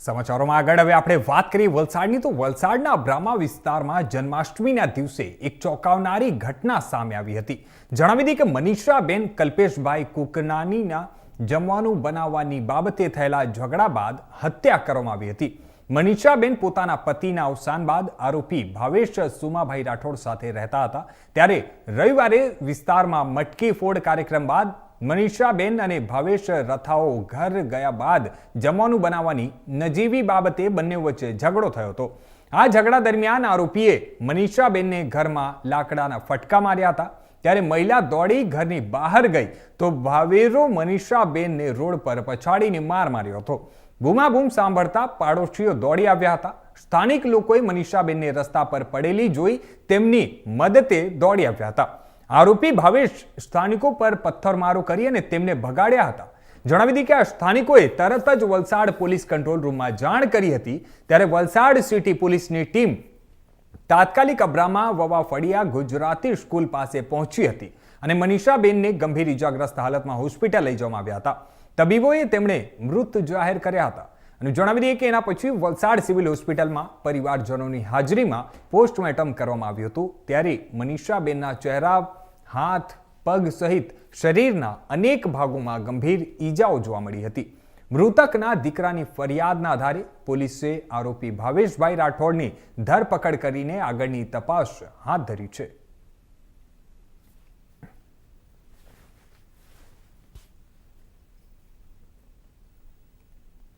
સમાચારોમાં આગળ હવે આપણે વાત કરીએ વલસાડની તો વલસાડના બ્રાહ્મા વિસ્તારમાં જન્માષ્ટમીના દિવસે એક ચોંકાવનારી ઘટના સામે આવી હતી. જણાવી દઈએ કે મનીષાબેન કલ્પેશભાઈ કુકનાનીના જમવાનું બનાવવાની બાબતે થયેલા ઝઘડા બાદ હત્યા કરવામાં આવી હતી. મનીષાબેન પોતાના પતિના અવસાન બાદ આરોપી ભાવેશ સુમાભાઈ રાઠોડ સાથે રહેતા હતા. ત્યારે રવિવારે વિસ્તારમાં મટકી ફોડ કાર્યક્રમ બાદ મનીષાબેન અને ભાવેશ રથાઓ ઘર ગયા બાદ જમવાનું બનાવવાની નજીવી બાબતે બંને વચ્ચે ઝઘડો થયો હતો. આ ઝઘડા દરમિયાન આરોપીએ મનીષાબેનને ઘરમાં લાકડાના ફટકા માર્યા હતા. ત્યારે મહિલા દોડી ઘરની બહાર ગઈ તો ભાવેરો મનીષાબેનને રોડ પર પછાડીને માર માર્યો હતો. બૂમાબૂમ સાંભળતા પાડોશીઓ દોડી આવ્યા હતા. સ્થાનિક લોકોએ મનીષાબેનને રસ્તા પર પડેલી જોઈ તેમની મદદે દોડી આવ્યા હતા. આરોપી ભાવેશ સ્થાનિકો પર પથ્થરમારો કરી અને તેમને ભગાડ્યા હતા. જણાવી દઈએ કે આ સ્થાનિકોએ તરત જ વલસાડ પોલીસ કંટ્રોલ રૂમમાં જાણ કરી હતી. ત્યારે વલસાડ સિટી પોલીસની ટીમ તાત્કાલિક બ્રાહ્મા વવા ફળિયા ગુજરાતી સ્કૂલ પાસે પહોંચી હતી અને મનીષાબેનને ગંભીર ઇજાગ્રસ્ત હાલતમાં હોસ્પિટલ લઈ જવામાં આવ્યા હતા. તબીબોએ તેમણે મૃત જાહેર કર્યા હતા અને જણાવી દઈએ કે એના પછી વલસાડ સિવિલ હોસ્પિટલમાં પરિવારજનોની હાજરીમાં પોસ્ટમોર્ટમ કરવામાં આવ્યું હતું. ત્યારે મનીષાબેનના ચહેરા, હાથ, પગ સહિત શરીરના અનેક ભાગોમાં ગંભીર ઈજાઓ જોવા મળી હતી. મૃતકના દીકરાની ફરિયાદના આધારે પોલીસે આરોપી ભાવેશભાઈ રાઠોડની ધરપકડ કરીને આગળની તપાસ હાથ ધરી છે.